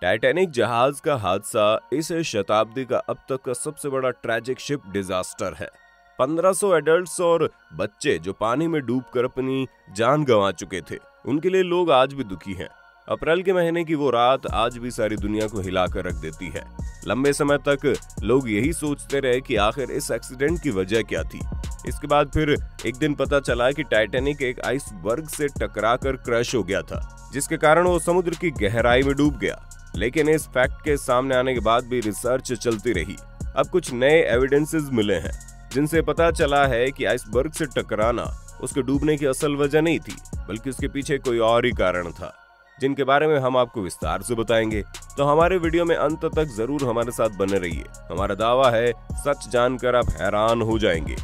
Titanic जहाज का हादसा इस शताब्दी का अब तक का सबसे बड़ा ट्रैजिक शिप डिजास्टर है। 1500 एडल्ट्स और बच्चे जो पानी में डूबकर अपनी जान गंवा चुके थे, उनके लिए लोग आज भी दुखी हैं। अप्रैल के महीने की वो रात आज भी सारी दुनिया को हिलाकर रख देती है। लंबे समय तक लोग यही सोचते रहे कि आखिर इस एक्सीडेंट की वजह क्या थी। इसके बाद फिर एक दिन पता चला कि टाइटैनिक एक आइसबर्ग से टकराकर क्रैश हो गया था, जिसके कारण वो समुद्र की गहराई में डूब गया। लेकिन इस फैक्ट के सामने आने के बाद भी रिसर्च चलती रही। अब कुछ नए एविडेंसेस मिले हैं, जिनसे पता चला है कि आइसबर्ग से टकराना उसके डूबने की असल वजह नहीं थी, बल्कि उसके पीछे कोई और ही कारण था, जिनके बारे में हम आपको विस्तार से बताएंगे। तो हमारे वीडियो में अंत तक जरूर हमारे साथ बने रहिए। हमारा दावा है, सच जानकर आप हैरान हो जाएंगे।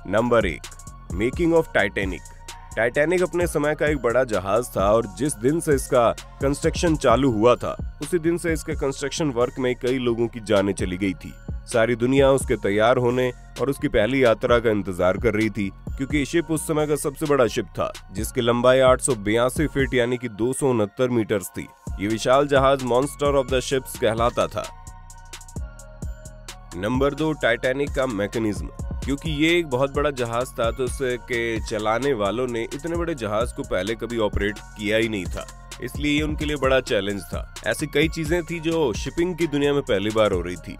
Number 1, making of Titanic. Titanic अपने समय का एक बड़ा जहाज था और जिस दिन से इसका कंस्ट्रक्शन चालू हुआ था, उसी दिन से इसके कंस्ट्रक्शन वर्क में कई लोगों की जानें चली गई थी। सारी दुनिया उसके तैयार होने और उसकी पहली यात्रा का इंतजार कर रही थी, क्योंकि शिप उस समय का सबसे बड़ा शिप था, जिसकी लंबाई 882 फीट यानी कि 269 मीटर थी। ये विशाल जहाज मॉन्स्टर ऑफ द शिप्स कहलाता था। नंबर 2, टाइटैनिक का मैकेनिज्म। क्योंकि ये एक बहुत बड़ा जहाज था, तो उसके चलाने वालों ने इतने बड़े जहाज को पहले कभी ऑपरेट किया ही नहीं था, इसलिए ये उनके लिए बड़ा चैलेंज था। ऐसी कई चीजें थी जो शिपिंग की दुनिया में पहली बार हो रही थी।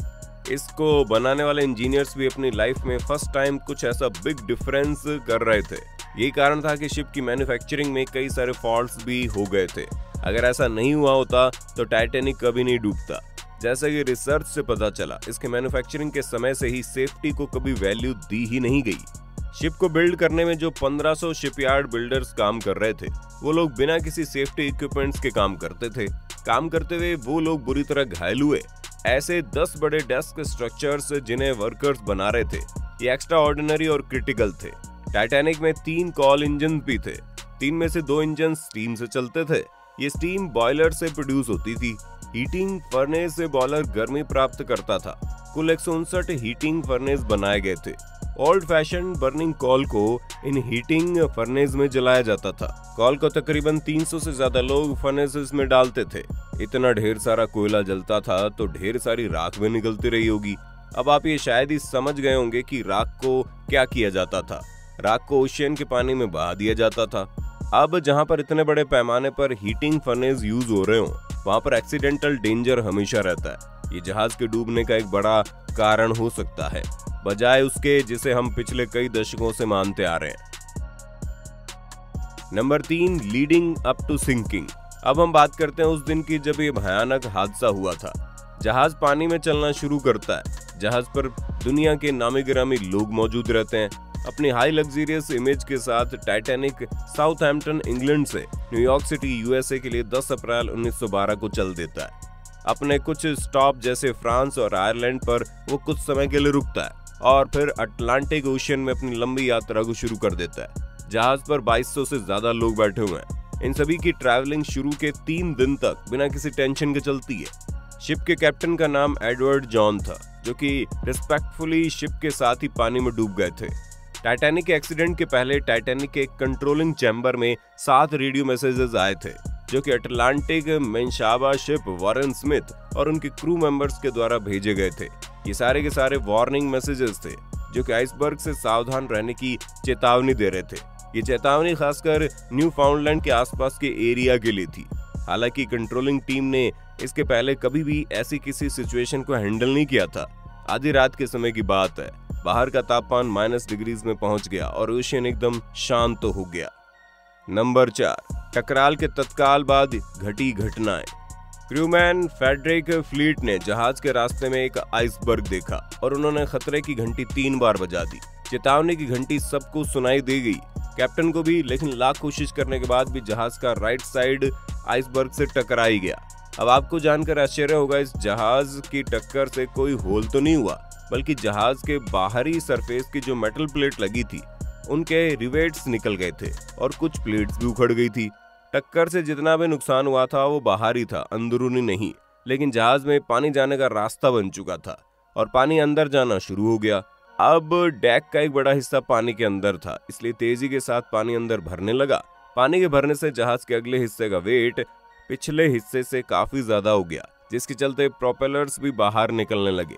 इसको बनाने वाले इंजीनियर्स भी अपनी लाइफ में फर्स्ट टाइम कुछ ऐसा बिग डिफरेंस कर रहे थे। यही कारण था कि शिप की मैन्युफैक्चरिंग में कई सारे फॉल्ट्स भी हो गए थे। अगर ऐसा नहीं हुआ होता तो टाइटैनिक कभी नहीं डूबता। जैसा कि रिसर्च से पता चला, इसके मैन्युफैक्चरिंग के समय से ही सेफ्टी को कभी वैल्यू दी ही नहीं गई। शिप को बिल्ड करने में जो 1500 शिपयार्ड बिल्डर्स काम कर रहे थे, वो लोग बिना किसी सेफ्टी इक्विपमेंट्स के काम करते थे। काम करते हुए वो लोग बुरी तरह घायल हुए। ऐसे 10 बड़े डेस्क स्ट्रक्चर्स जिन्हें वर्कर्स बना रहे थे, ये एक्स्ट्रा ऑर्डिनरी और क्रिटिकल थे। टाइटैनिक में 3 कॉल इंजन भी थे। 3 में से 2 इंजन स्टीम से चलते थे। ये स्टीम बॉयलर से प्रोड्यूस होती थी। हीटिंग फर्नेस से बॉयलर गर्मी प्राप्त करता था। कुल 159 हीटिंग फर्नेस बनाए गए थे। ओल्ड फैशन बर्निंग कॉल को इन हीटिंग फर्नेस में जलाया जाता था। कॉल को तकरीबन 300 से ज्यादा लोग फर्नेसेस में डालते थे। इतना ढेर सारा कोयला जलता था तो ढेर सारी राख भी निकलती रही होगी। अब आप ये शायद ही समझ गए होंगे कि राख को क्या किया जाता था। राख को ओशियन के पानी में बहा दिया जाता था। अब जहाँ पर इतने बड़े पैमाने पर हीटिंग फर्नेस यूज हो रहे हो, वहाँ पर एक्सीडेंटल डेंजर हमेशा रहता है। ये जहाज के डूबने का एक बड़ा कारण हो सकता है, बजाय उसके जिसे हम पिछले कई दशकों से मानते आ रहे हैं। Number 3, leading up to sinking. अब हम बात करते हैं उस दिन की जब ये भयानक हादसा हुआ था। जहाज पानी में चलना शुरू करता है। जहाज पर दुनिया के नामी गिरामी लोग मौजूद रहते हैं। अपनी हाई लग्जरियस इमेज के साथ टाइटैनिक साउथहैम्पटन इंग्लैंड से न्यूयॉर्क सिटी यूएसए के लिए 10 अप्रैल 1912 को चल देता है। अपने कुछ स्टॉप जैसे फ्रांस और आयरलैंड पर वो कुछ समय के लिए रुकता है और फिर अटलांटिक ओशियन में अपनी लंबी यात्रा को शुरू कर देता है। जहाज पर 2200 से ज्यादा लोग बैठे हुए हैं। इन सभी की ट्रैवलिंग शुरू के 3 दिन तक बिना किसी टेंशन के चलती है। शिप के कैप्टन का नाम एडवर्ड जॉन था, जो कि रिस्पेक्टफुली शिप के साथ ही पानी में डूब गए थे। टाइटैनिक के एक्सीडेंट के पहले टाइटैनिक के कंट्रोलिंग चैम्बर में 7 रेडियो मैसेजेस आए थे, जो कि अटलांटिक मेंशाबा शिप वॉरेन स्मिथ और उनके क्रू मेंबर्स के द्वारा भेजे गए थे। ये सारे के सारे वार्निंग मैसेजेस थे, जो कि आइसबर्ग से सावधान रहने की चेतावनी दे रहे थे। ये चेतावनी खासकर न्यू फाउंडलैंड के आसपास के एरिया के लिए थी। हालांकि कंट्रोलिंग टीम ने इसके पहले कभी भी ऐसी किसी सिचुएशन को हैंडल नहीं किया था। आधी रात के समय की बात है। बाहर का तापमान -डिग्रीज में पहुंच गया और ओशियन एकदम शांत हो गया। नंबर 4, टकराल के तत्काल बाद घटी घटनाएं। क्रूमैन फ्रेडरिक फ्लीट ने जहाज के रास्ते में एक आइसबर्ग देखा और उन्होंने खतरे की घंटी 3 बार बजा दी। चेतावनी की घंटी सबको सुनाई दे गई, कैप्टन को भी, लेकिन लाख कोशिश करने के बाद भी जहाज का राइट साइड आइसबर्ग से टकरा ही गया। अब आपको जानकर आश्चर्य होगा, इस जहाज की टक्कर से कोई होल तो नहीं हुआ, बल्कि जहाज के बाहरी सरफेस की जो मेटल प्लेट लगी थी, उनके रिवेट्स निकल गए थे और कुछ प्लेट्स भी उखड़ गई थी। टक्कर से जितना भी नुकसान हुआ था वो बाहरी था, अंदरूनी नहीं। लेकिन जहाज में पानी जाने का रास्ता बन चुका था और पानी अंदर जाना शुरू हो गया। अब डेक का एक बड़ा हिस्सा पानी के अंदर था, इसलिए तेजी के साथ पानी अंदर भरने लगा। पानी के भरने से जहाज के अगले हिस्से का वेट पिछले हिस्से से काफी ज्यादा हो गया, जिसके चलते प्रोपेलर्स भी बाहर निकलने लगे।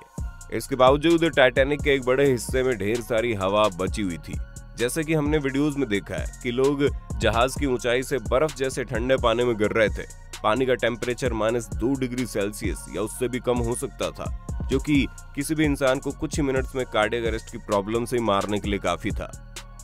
इसके बावजूद टाइटैनिक के एक बड़े हिस्से में ढेर सारी हवा बची हुई थी। जैसे कि हमने वीडियोस में देखा है कि लोग जहाज की ऊंचाई से बर्फ जैसे ठंडे पानी में गिर रहे थे। पानी का टेम्परेचर -2 डिग्री सेल्सियस या उससे भी कम हो सकता था, जो कि किसी भी इंसान को कुछ ही मिनट्स में कार्डियक अरेस्ट की प्रॉब्लम से मारने के लिए काफी था।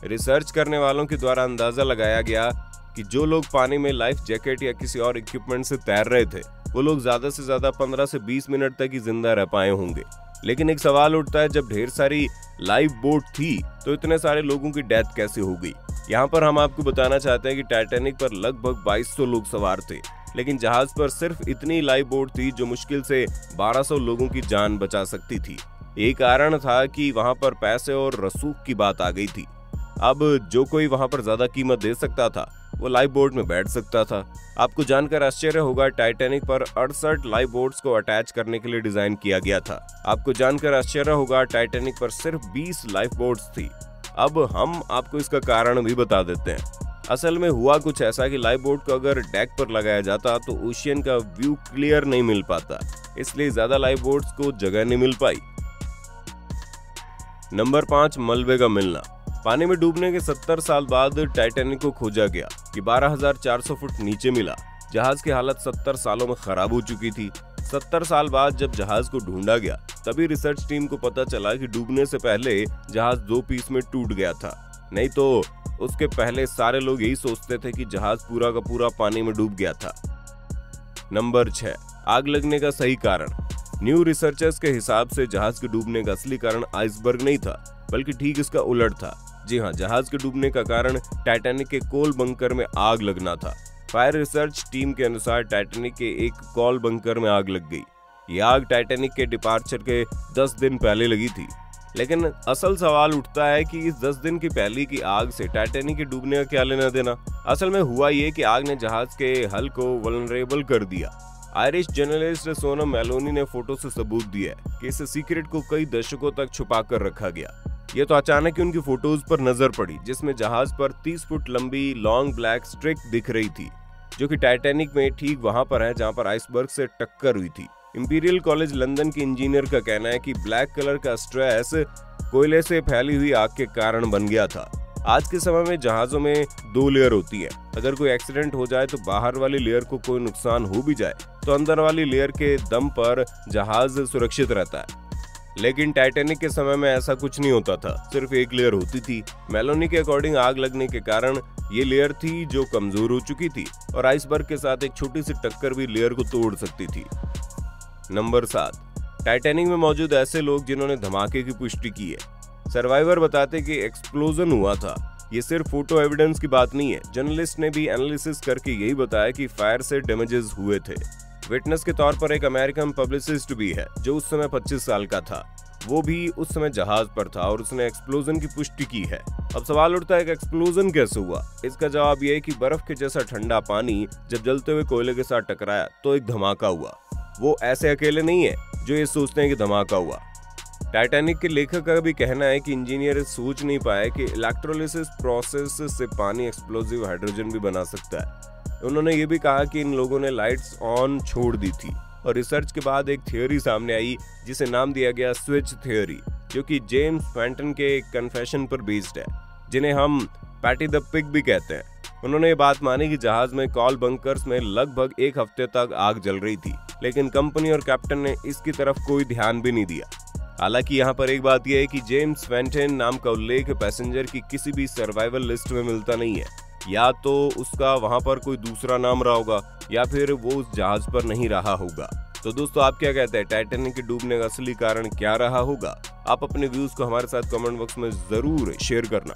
रिसर्च करने वालों के द्वारा अंदाजा लगाया गया कि जो लोग पानी में लाइफ जैकेट या किसी और इक्विपमेंट से तैर रहे थे, वो लोग ज्यादा से ज्यादा 15 से 20 मिनट तक ही जिंदा रह पाए होंगे। लेकिन एक सवाल उठता है, जब ढेर सारी लाइफ बोट थी तो इतने सारे लोगों की डेथ कैसे हो गई? यहाँ पर हम आपको बताना चाहते हैं कि टाइटैनिक पर लगभग 2200 लोग सवार थे, लेकिन जहाज पर सिर्फ इतनी लाइफ बोट थी जो मुश्किल से 1200 लोगों की जान बचा सकती थी। यही कारण था कि वहां पर पैसे और रसूख की बात आ गई थी। अब जो कोई वहां पर ज्यादा कीमत दे सकता था वो लाइफ बोट में बैठ सकता था। आपको जानकर आश्चर्य होगा, टाइटैनिक पर 68 लाइफ बोट्स को अटैच करने के लिए डिजाइन किया गया था। आपको जानकर आश्चर्य होगा, टाइटैनिक पर सिर्फ 20 लाइफ बोट्स थी। अब हम आपको इसका कारण भी बता देते हैं। असल में हुआ कुछ ऐसा कि लाइफ बोट को अगर डेक पर लगाया जाता तो ओशियन का व्यू क्लियर नहीं मिल पाता, इसलिए ज्यादा लाइफ बोट्स को जगह नहीं मिल पाई। नंबर 5, मलबे का मिलना। पानी में डूबने के 70 साल बाद टाइटैनिक को खोजा गया कि 12,400 फुट नीचे मिला। जहाज की हालत 70 सालों में खराब हो चुकी थी। 70 साल बाद जब जहाज को ढूंढा गया तभी रिसर्च टीम को पता चला कि डूबने से पहले जहाज 2 पीस में टूट गया था। नहीं तो उसके पहले सारे लोग यही सोचते थे कि जहाज पूरा का पूरा पानी में डूब गया था। नंबर 6, आग लगने का सही कारण। न्यू रिसर्चर्स के हिसाब से जहाज के डूबने का असली कारण आइसबर्ग नहीं था, बल्कि ठीक इसका उलट था। जी हाँ, जहाज के डूबने का कारण टाइटैनिक के कोल बंकर में आग लगना था। फायर रिसर्च टीम के अनुसार टाइटैनिक के एक कोल बंकर में आग लग गई। ये आग टाइटैनिक के डिपार्चर के 10 दिन पहले लगी थी। लेकिन असल सवाल उठता है कि इस 10 दिन की पहले की आग से टाइटैनिक के डूबने का क्या लेना देना? असल में हुआ ये कि आग ने जहाज के हल को वल्नरेबल कर दिया। आयरिश जर्नलिस्ट सोनम मेलोनी ने फोटो से सबूत दिया है कि इस सीक्रेट को कई दशकों तक छुपा कर रखा गया। ये तो अचानक ही उनकी फोटोज पर नजर पड़ी, जिसमें जहाज पर 30 फुट लंबी लॉन्ग ब्लैक स्ट्रिक दिख रही थी, जो कि टाइटैनिक में ठीक वहां पर है जहां पर आइसबर्ग से टक्कर हुई थी। इंपीरियल कॉलेज लंदन के इंजीनियर का कहना है कि ब्लैक कलर का स्ट्रेस कोयले से फैली हुई आग के कारण बन गया था। आज के समय में जहाजों में 2 लेयर होती है। अगर कोई एक्सीडेंट हो जाए तो बाहर वाली लेयर को कोई नुकसान हो भी जाए तो अंदर वाली लेयर के दम पर जहाज सुरक्षित रहता है। लेकिन टाइटैनिक के समय में ऐसा कुछ नहीं होता था, सिर्फ एक लेयर होती थी। मेलोनी के अकॉर्डिंग आग लगने के कारण ये लेयर थी जो कमजोर हो चुकी थी और आइसबर्ग के साथ एक छोटी सी टक्कर भी लेयर को तोड़ सकती थी। नंबर 7, टाइटैनिक में मौजूद ऐसे लोग जिन्होंने धमाके की पुष्टि की है। सर्वाइवर बताते कि एक्सप्लोजन हुआ था। ये सिर्फ फोटो एविडेंस की बात नहीं है। जर्नलिस्ट ने भी एनालिसिस करके यही बताया कि फायर से डैमेजेस हुए थे। विटनेस के तौर पर एक अमेरिकन पब्लिसिस्ट भी है जो उस समय 25 साल का था। वो भी उस समय जहाज पर था और उसने एक्सप्लोजन की पुष्टि की है। अब सवाल उठता है कि एक्सप्लोजन कैसे हुआ? इसका जवाब ये है कि बर्फ के जैसा ठंडा पानी जब जलते हुए कोयले के साथ टकराया तो एक धमाका हुआ। वो ऐसे अकेले नहीं है जो ये सोचते हैं कि धमाका हुआ। टाइटैनिक के लेखक का भी कहना है कि इंजीनियर सोच नहीं पाए कि इलेक्ट्रोलिसिस प्रोसेस से पानी एक्सप्लोसिव हाइड्रोजन भी बना सकता है। उन्होंने ये भी कहा कि इन लोगों ने लाइट्स ऑन छोड़ दी थी और रिसर्च के बाद एक थ्योरी सामने आई जिसे नाम दिया गया स्विच थ्योरी, जो कि जेम्स फैंटन के कन्फेशन पर बेस्ड है, जिन्हें हम पैटी द पिग भी कहते हैं। उन्होंने ये बात मानी कि जहाज में कॉल बंकर्स में लगभग 1 हफ्ते तक आग जल रही थी, लेकिन कंपनी और कैप्टन ने इसकी तरफ कोई ध्यान भी नहीं दिया। हालांकि यहाँ पर एक बात यह है कि जेम्स फैंटन नाम का उल्लेख पैसेंजर की किसी भी सर्वाइवल लिस्ट में मिलता नहीं है। या तो उसका वहां पर कोई दूसरा नाम रहा होगा या फिर वो उस जहाज पर नहीं रहा होगा। तो दोस्तों, आप क्या कहते हैं, टाइटैनिक के डूबने का असली कारण क्या रहा होगा? आप अपने व्यूज को हमारे साथ कमेंट बॉक्स में जरूर शेयर करना।